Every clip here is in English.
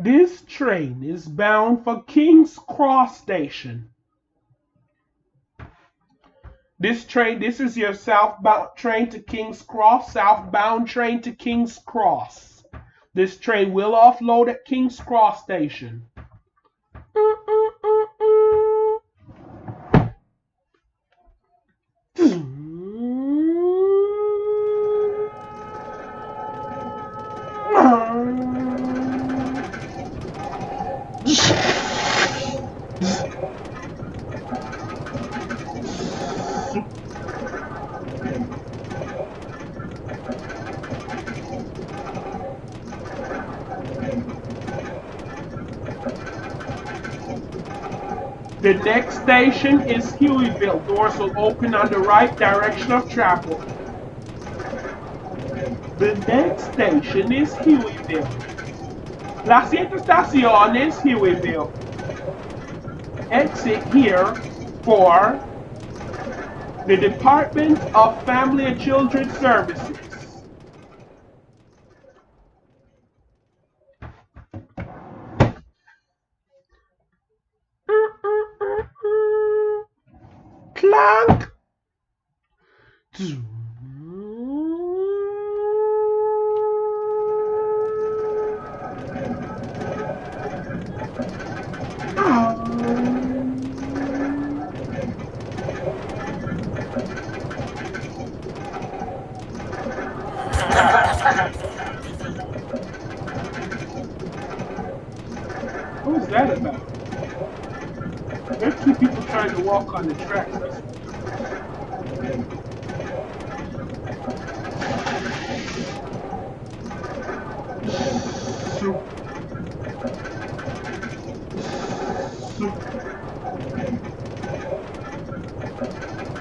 This train is bound for King's Cross Station. This is your southbound train to King's Cross, southbound train to King's Cross. This train will offload at King's Cross Station. The next station is Hueyville. Doors will open on the right direction of travel. The next station is Hueyville. La siguiente estación es Hueyville. Exit here for the Department of Family and Children Services. Clank. What was that about? There's two people trying to walk on the tracks.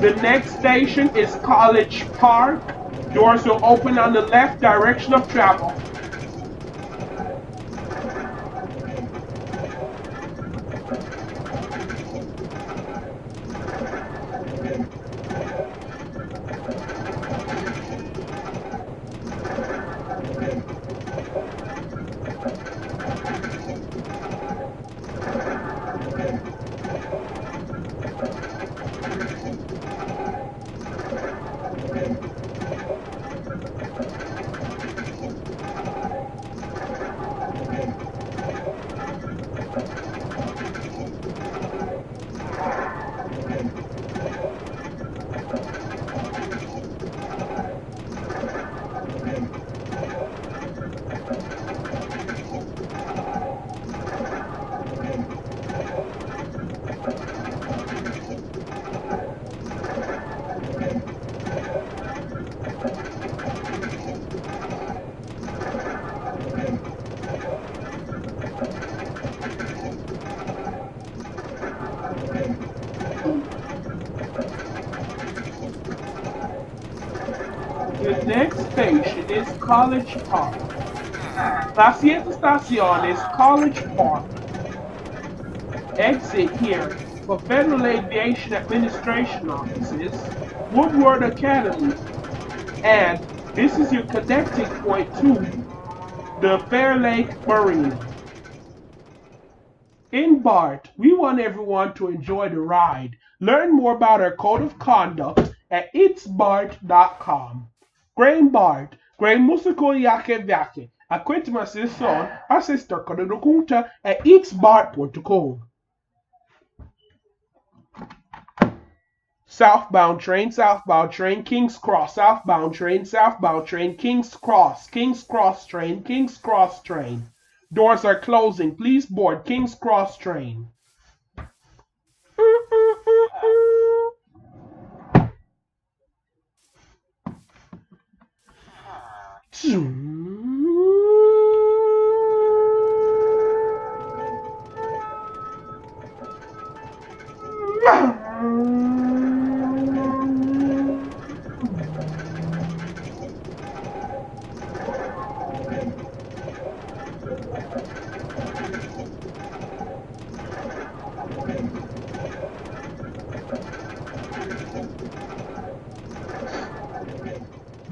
The next station is College Park. Doors will open on the left direction of travel. The next station is College Park. La siguiente estación is College Park. Exit here for Federal Aviation Administration offices, Woodward Academy, and this is your connecting point to the Fair Lake Marina. In BART, we want everyone to enjoy the ride. Learn more about our code of conduct at itsbart.com. Grain BART, grain musical yake vyake. Akwenti masison, asistor kodokunta at itsbart.com. Southbound train, King's Cross, southbound train, King's Cross train. Doors are closing. Please board King's Cross train.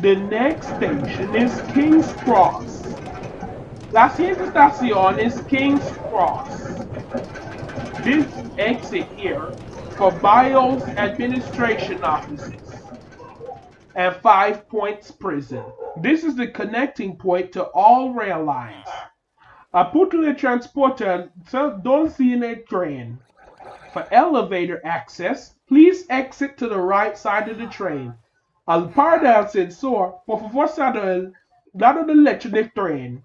The next station is King's Cross. La siguiente estación is King's Cross. This exit here for BIOS administration offices and Five Points Prison. This is the connecting point to all rail lines. Pour tous les transporteurs dans une train. For elevator access, please exit to the right side of the train. Al par del ascensor, por favor salga del lado derecho del tren.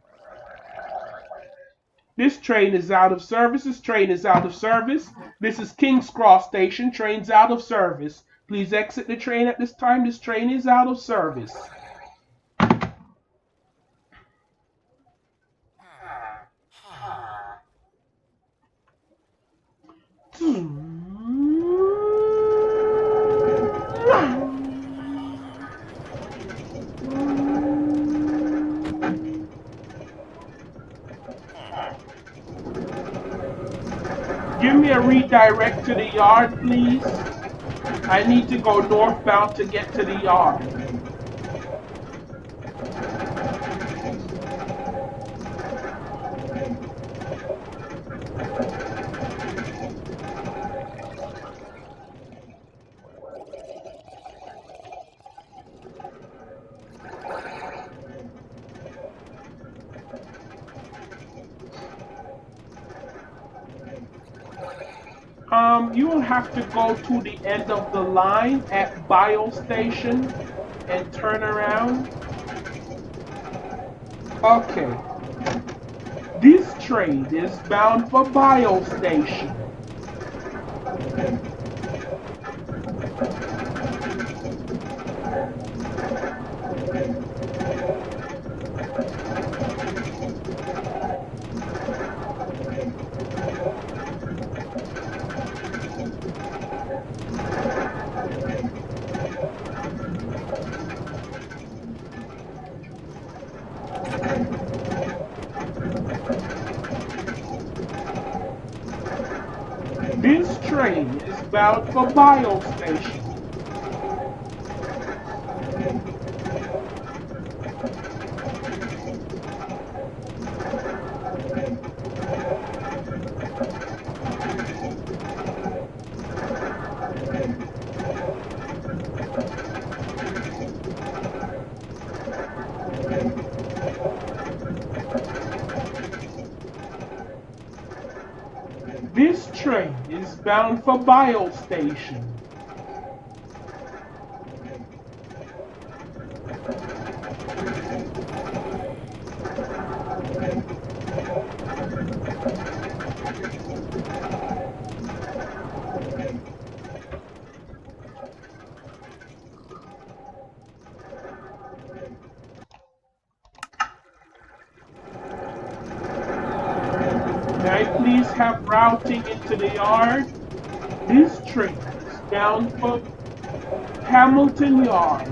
This train is out of service. This train is out of service. This is King's Cross Station. Train's out of service. Please exit the train at this time. This train is out of service. Give me a redirect to the yard, please. I need to go northbound to get to the yard. You will have to go to the end of the line at Bio Station and turn around. Okay. This train is bound for Bio Station. This train is bound for Bio Station. This train is bound for Bio Station. May I please have routing into the yard? This train is bound for Hamilton Yard.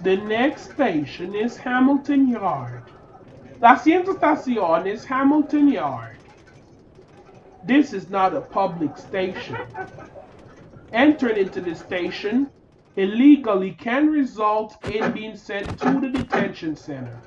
The next station is Hamilton Yard. La siguiente estación is Hamilton Yard. This is not a public station. Entering into the station illegally can result in being sent to the detention center.